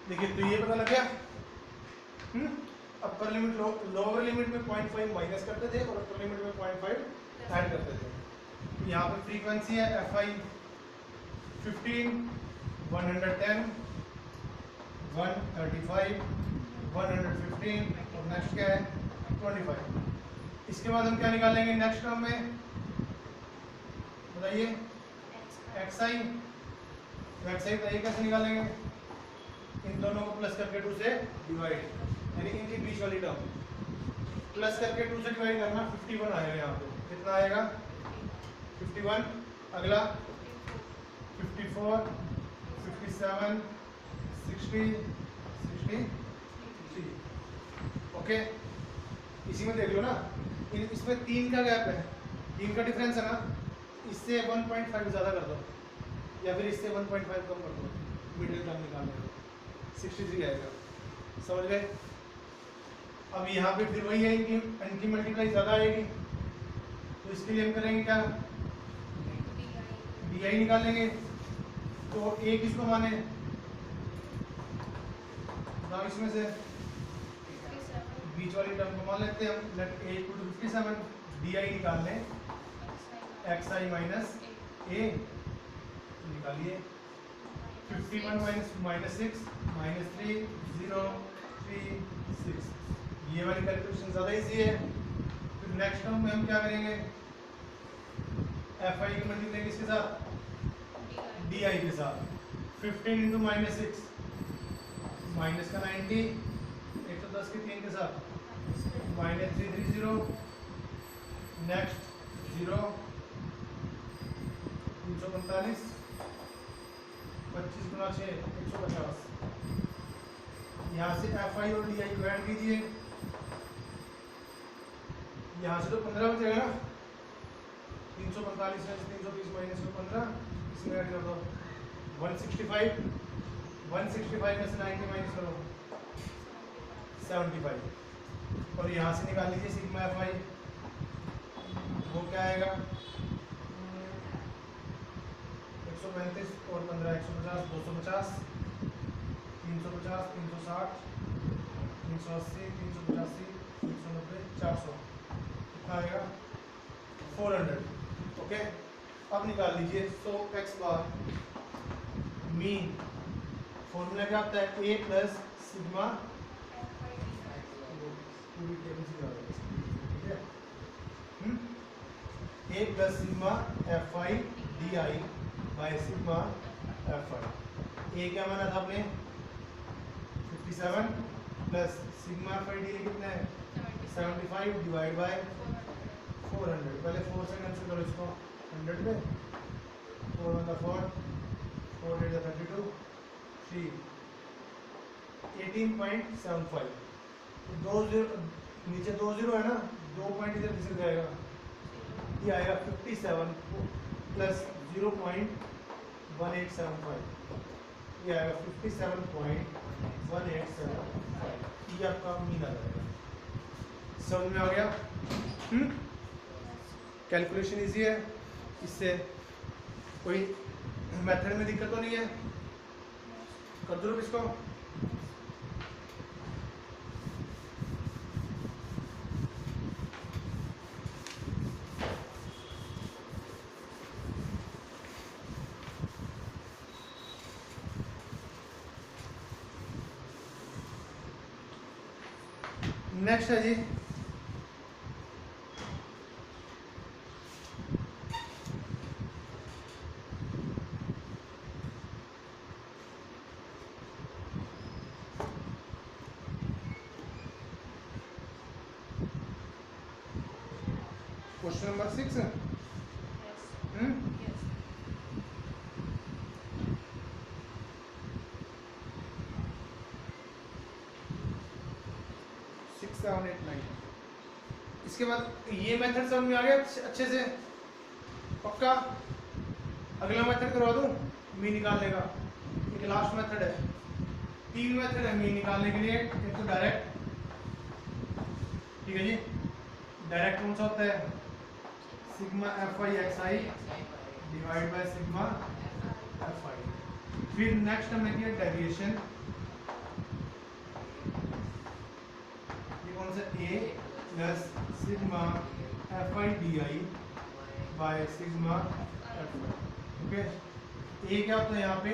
देखिए तो ये पता लग गया। अपर लिमिट लोअर लिमिट में 0.5 माइनस करते थे और अपर लिमिट में 0.5 ऐड करते थे। यहाँ पे फ्रीक्वेंसी है एफ आई 15, 110, 135, 115 और नेक्स्ट क्या है 25। इसके बाद हम क्या निकालेंगे नेक्स्ट टर्म में बताइए एक्स आई। तो एक्स आई बताइए कैसे निकालेंगे, इन दोनों को प्लस करके 2 से डिवाइड, यानी इनकी बीच वाली टर्म प्लस करके 2 से डिवाइड करना 51 आएगा। यहाँ पे कितना आएगा 51, अगला 54, 57, 60, 63। ओके इसी में देख लो ना, इसमें 3 का गैप है, 3 का डिफरेंस है ना, इससे 1.5 ज़्यादा कर दो या फिर इससे 1.5 कम कर दो, मिडिल टर्म निकालने को 63 आएगा। समझ गए। अब यहाँ पे फिर वही है कि इनकी मल्टीप्लाई ज़्यादा आएगी, तो इसके लिए हम करेंगे क्या डी आई निकालेंगे। तो ए किसको माने ना, इसमें से बीच वाली टर्म को मान लेते हैं हम, let a equal to 57, d i निकाल लें एक्स आई माइनस ए निकालिए 51 माइनस 6 माइनस 3 0 3 6। ये वाली कैलकुलेशन ज़्यादा इजी है। फिर नेक्स्ट टर्म में हम क्या करेंगे एफ आई की मल्टीप्लाई किसके साथ डी आई के साथ 15 इंटू माइनस 6 माइनस का 90 110 के 3 के साथ माइनस 330 नेक्स्ट 0 345 25 गुना 6 150। यहाँ से एफ आई और डी आई को ऐड कीजिए, यहाँ से तो 15 बचेगा ना, 345 में 330 माइनस में 15 इसमें ऐड कर दो 165, 165 में से 90 माइनस करो 75 और यहाँ से निकाल लीजिए सिग्मा एफ आई, वो क्या आएगा 135 और 15 150 250 350 360 380 385 390 400 कितना आएगा 400। ओके अब निकाल लीजिए 100 एक्स बार मीन फॉर्मूला क्या आता है ए प्लस सिग्मा, पूरी टेबल से ठीक है, A plus sigma F I D I by sigma F I. A क्या माना था आपने 57 plus sigma F I D I कितना है 75 डिवाइड बाय 400। पहले 4 से कैंसिल करो इसको 100 पे 4 1 4 4 8 32 3 18.75। दो जीरो नीचे 2 जीरो है ना, 2 पॉइंट इधर किससे जाएगा, ये आएगा 57 प्लस 0.1875, ये आएगा 57.1875। ये आपका मीन आ जाएगा। समझ में आ गया। कैलकुलेशन इजी है, इससे कोई मेथड में दिक्कत तो नहीं है। कर दो इसको। नेक्स्ट है जी क्वेश्चन नंबर 6 है। इसके बाद ये मेथड समझ में आ गया अच्छे से पक्का। अगला मेथड करवा दूं मीन निकालने का, एक लास्ट मेथड है। 3 मेथड है मीन निकालने के लिए। एक तो डायरेक्ट, ठीक है जी, डायरेक्ट कौन सा होता है sigma F I X I divide by sigma F I. फिर नेक्स्ट हमने किया deviation A plus sigma F I D I by sigma F I. Okay, A क्या होता है यहाँ पे?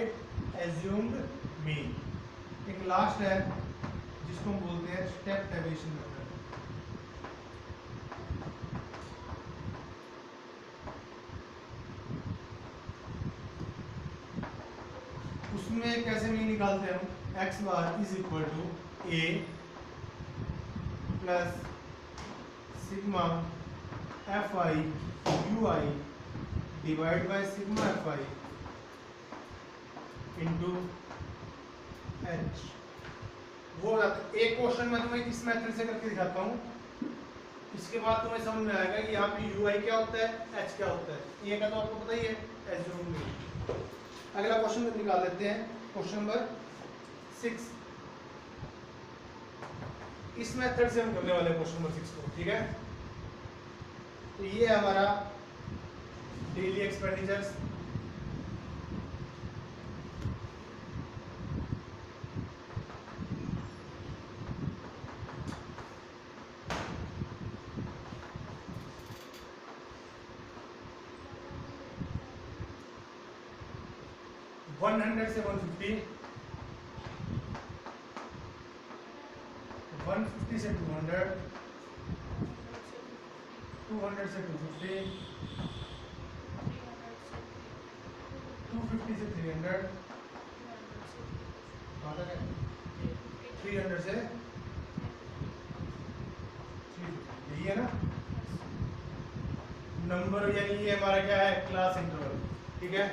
Assumed mean. एक लास्ट है जिसको हम बोलते हैं स्टेप डेविएशन मेथड। उसमें कैसे मीन निकालते हैं हम? X bar is equal to a plus sigma F i u i divide by sigma F i into h. वो एक क्वेश्चन में तुम्हें इस मेथड से करके दिखाता हूँ, इसके बाद तुम्हें समझ में आएगा कि यहाँ पे यू आई क्या होता है, एच क्या होता है। ये का तो आपको पता ही है, एज्यूम मीन। अगला क्वेश्चन निकाल लेते हैं, क्वेश्चन नंबर 6। इस मेथड से हम करने वाले हैं क्वेश्चन नंबर 6 को, ठीक है। तो ये है हमारा डेली एक्सपेंडिचर्स। वन 100 से 150, 150 से 200, 200 से 250, 250 से 300, 300 से 350। यही है ना नंबर, यानी ये हमारा क्या है? क्लास इंटरवल, ठीक है।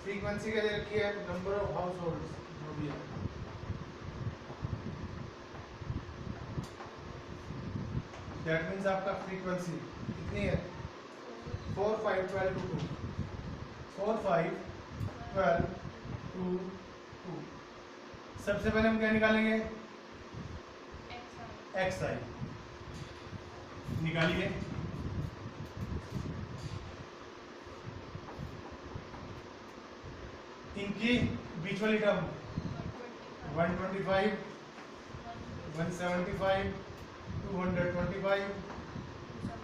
फ्रीक्वेंसी क्या दे रखी है? नंबर ऑफ हाउस होल्ड्स जो भी है। दैट मीन्स आपका फ्रीक्वेंसी कितनी है? 4 5 12 to 2, 4 5 12 to 2। सबसे पहले हम क्या निकालेंगे? एक्स आई निकालिए। इनकी बीच वाली टर्म 125, 175, 225,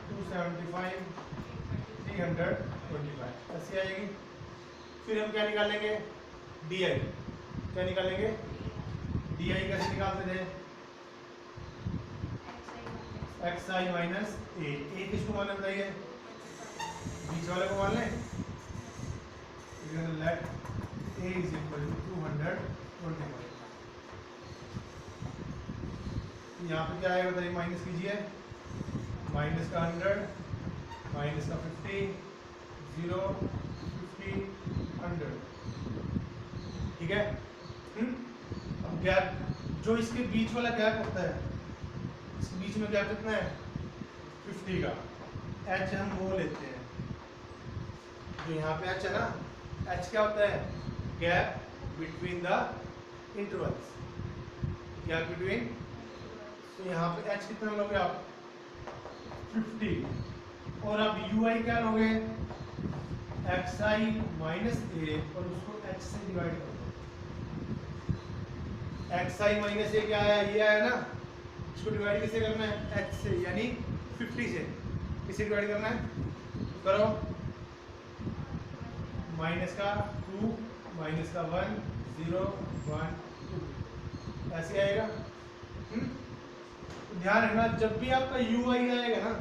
275, 325 ऐसी आएगी। फिर हम क्या निकालेंगे? D I. क्या निकालेंगे? डी आई कैसे निकालते थे? एक्स आई माइनस ए किसको मानना बताइए? बीच वाले को मान लें। Let a is equal to 225। यहाँ पे क्या आएगा बताइए? माइनस कीजिए। माइनस का 100, माइनस का 50, 0, 50, 100, ठीक है। अब गैप, जो इसके बीच वाला गैप होता है, इसके बीच में गैप कितना है? 50 का। एच हम वो लेते हैं, जो यहाँ पे एच है ना, एच क्या होता है? Gap between the intervals, gap between. तो यहाँ पे एच कितना लोगे आप? 50। और अब यू आई क्या लोगे? एक्स आई माइनस ए, और उसको एच से डिवाइड कर दो। एक्स आई माइनस ए क्या आया? ये आया ना। इसको डिवाइड किससे करना है? एच से, यानी 50 से। किससे डिवाइड करना है? करो। माइनस का 2, माइनस का 1, 0, 1, 2 ऐसे आएगा। ध्यान रखना, जब भी आपका यू आई आएगा ना,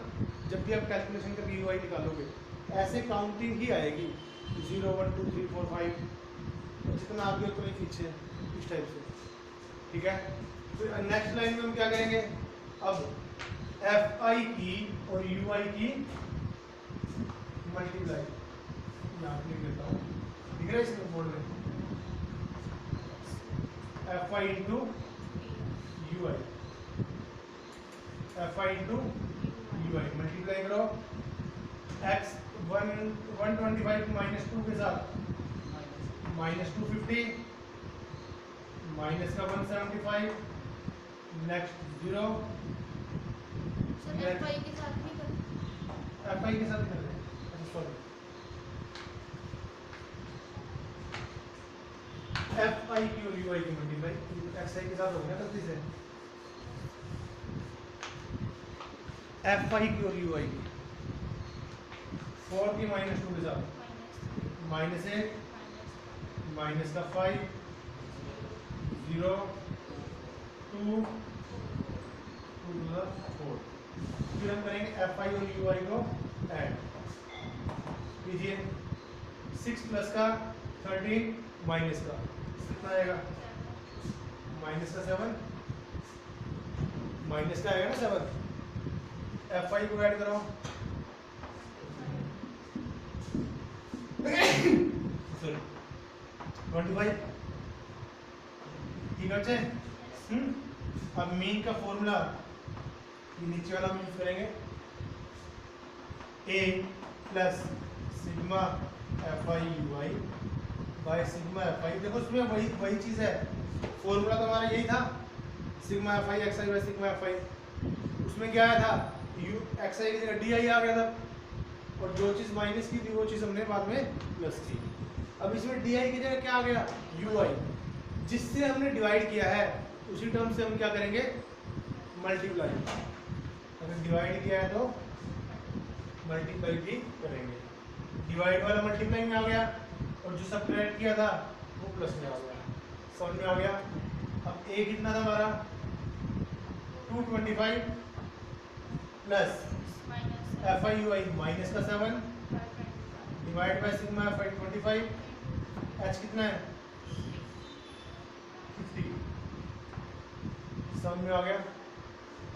जब भी आप कैलकुलेशन करके यू आई निकालोगे, ऐसे काउंटिंग ही आएगी। 0 1 2 3 4 5, जितना आगे उतना ही पीछे, इस टाइप से, ठीक है। फिर नेक्स्ट लाइन में हम क्या करेंगे? अब एफ आई की और यू आई की मल्टीप्लाई यहाँ लिख देता हूँ, दिख रहा है इसमें बोर्ड में? F i into you I, F i into you I multiply करो। एक्स 125 माइनस 2 के साथ माइनस 250, माइनस का 175, नेक्स्ट 0। एफ आई के साथ नहीं करते? एफ आई के साथ कर रहे हैं, अच्छा सॉरी, एफ आई की और यू आई की मल्टीप्लाई एक्स आई के साथ हो गया गलती से। एफ आई की और यू आई की। 4 की -2 के साथ -1 माइनस का 5 0 2 2 4। फिर हम करेंगे एफ आई और यू आई को ऐड कीजिए। 6 प्लस का 13 माइनस का कितना आएगा माइनस का 7 माइनस का आएगा ना 7। एफ आई को ऐड करो सॉरी 25 ठीक है। अब मीन का फॉर्मूला ये नीचे वाला हम यूज करेंगे a plus sigma F i u I by sigma F I. देखो उसमें वही चीज़ है, फॉर्मूला तो हमारा यही था sigma F I X I by sigma F I. उसमें क्या आया था यू एक्स आई की जगह डी आई आ गया था, और जो चीज़ माइनस की थी वो चीज़ हमने बाद में प्लस की। अब इसमें डी आई की जगह क्या आ गया यू आई, जिससे हमने डिवाइड किया है उसी टर्म से हम क्या करेंगे मल्टीप्लाई। अगर डिवाइड किया है तो मल्टीप्लाई भी करेंगे। डिवाइड वाला मल्टीप्लाई में आ गया और जो सब्ट्रैक्ट किया था वो प्लस में आ गया। समझ में आ गया। अब ए कितना था हमारा 225 plus F i u I minus का 7 divide by sigma F I 25। H कितना है 50। समझ में आ गया।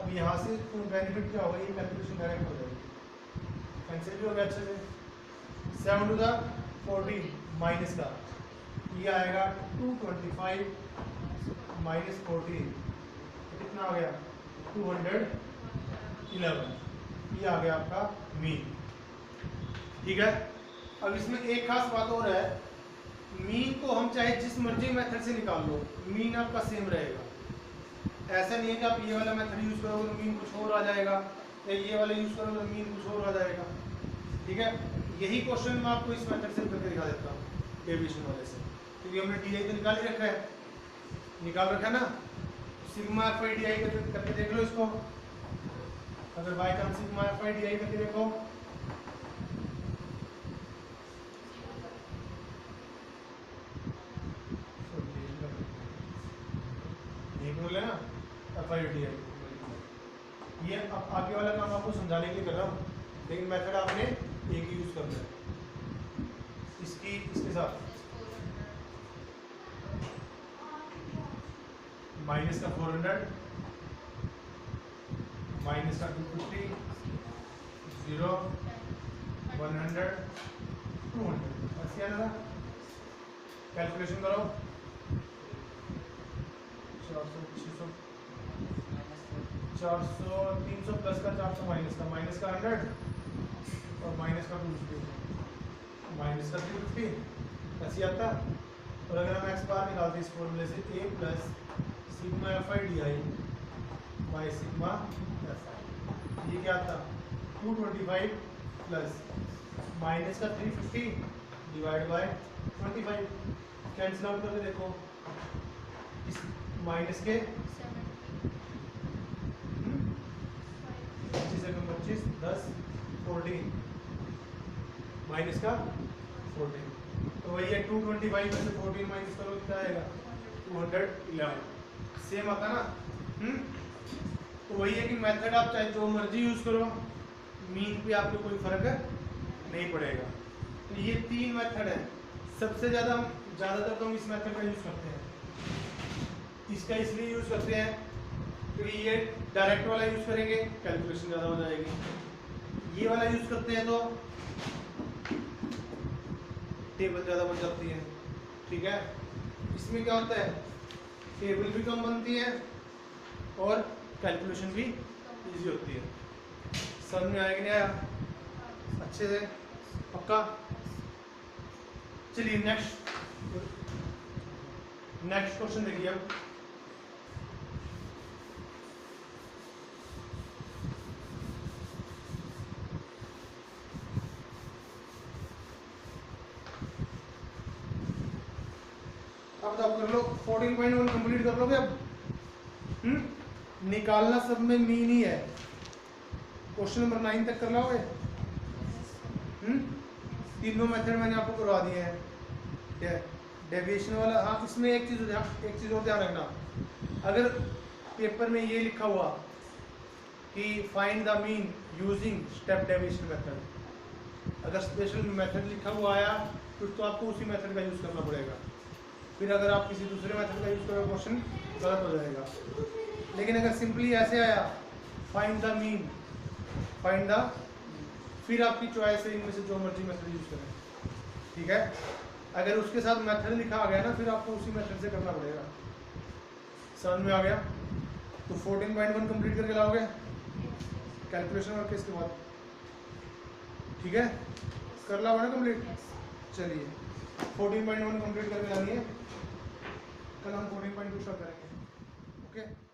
अब यहाँ से बेनिफिट क्या होगा, ये कैलकुलेशन डायरेक्ट हो जाएगी, कैंसिल भी हो गया अच्छे से। 7 टू द 14 माइनस का ये आएगा 225 माइनस 14 कितना आ गया 211। ये आ गया आपका मीन। ठीक है। अब इसमें एक खास बात और है, मीन को हम चाहे जिस मर्जी मेथड से निकाल लो मीन आपका सेम रहेगा। ऐसा नहीं है कि आप ये वाला मेथड यूज करोगे तो मीन कुछ और आ जाएगा, या ये वाला यूज करोगे तो मीन कुछ और आ जाएगा। ठीक है। यही क्वेश्चन मैं आपको इस मेथड से करके दिखा देता हूँ डेविएशन वाले से, क्योंकि हमने डी आई तो निकाल ही रखा है, निकाल रखा है ना। सिग्मा एफ आई डी आई करके देख लो इसको। अगर by chance sigma F I D आई करके देखो लेना एफ आई डी आई। ये अब आगे वाला काम आपको समझाने के लिए कर रहा हूँ, लेकिन मेथड आपने एक ही यूज करना है इसके साथ। माइनस का 400 माइनस का 250 0 100 200 बस क्या ना कैलकुलेशन करो 400 300 प्लस का 400 माइनस का 100 और माइनस का 250 माइनस का 350 ऐसे आता। और अगर हम एक्स बार निकालते इस फॉर्मूले से a plus sigma F I D I by sigma F I, ये क्या आता 225 प्लस माइनस का 350 डिवाइड बाय 25। कैंसिल आउट करके देखो इस माइनस के 25 10 14 माइनस का 14, तो वही है 225 में से 14 माइनस करो कितना आएगा 211। सेम आता ना। तो वही है कि मेथड आप चाहे जो मर्जी यूज करो मीन पे आपको कोई फर्क नहीं पड़ेगा। तो ये 3 मेथड है। सबसे ज़्यादातर तो हम इस मेथड का यूज करते हैं। इसका इसलिए यूज करते हैं क्योंकि ये डायरेक्ट वाला यूज करेंगे कैलकुलेशन ज़्यादा हो जाएगी, ये वाला यूज करते हैं तो टेबल ज़्यादा बन जाती है। ठीक है। इसमें क्या होता है टेबल भी कम बनती है और कैलकुलेशन भी इजी होती है। समझ में आएगा नहीं आया अच्छे से पक्का। चलिए नेक्स्ट क्वेश्चन देखिए। अब आप कर लो 14.1 कंप्लीट कर लोगे अब। निकालना सब में मीन ही है, क्वेश्चन नंबर 9 तक कर लोगे? तीनों मेथड मैंने आपको करवा दिए हैं। डेविएशन वाला, हाँ इसमें एक चीज़ और ध्यान रखना, अगर पेपर में ये लिखा हुआ कि find the mean using step deviation method, अगर स्पेशल मेथड लिखा हुआ आया फिर तो आपको उसी मेथड का यूज़ करना पड़ेगा। फिर अगर आप किसी दूसरे मेथड का यूज़ करोगे क्वेश्चन गलत हो जाएगा। लेकिन अगर सिंपली ऐसे आया find the mean, find the, फिर आपकी चॉइस है इनमें से जो मर्जी मेथड यूज़ करें, ठीक है। अगर उसके साथ मेथड लिखा आ गया ना फिर आपको उसी मेथड से करना पड़ेगा। समझ में आ गया? तो 14.1 कंप्लीट करके लाओगे कैलकुलेशन वर्क इसके बाद, ठीक है। कर लाओगे ना कंप्लीट? चलिए 14.1 कंप्लीट करके लानी है, कल हम 14.2 स्टार्ट करेंगे। ओके।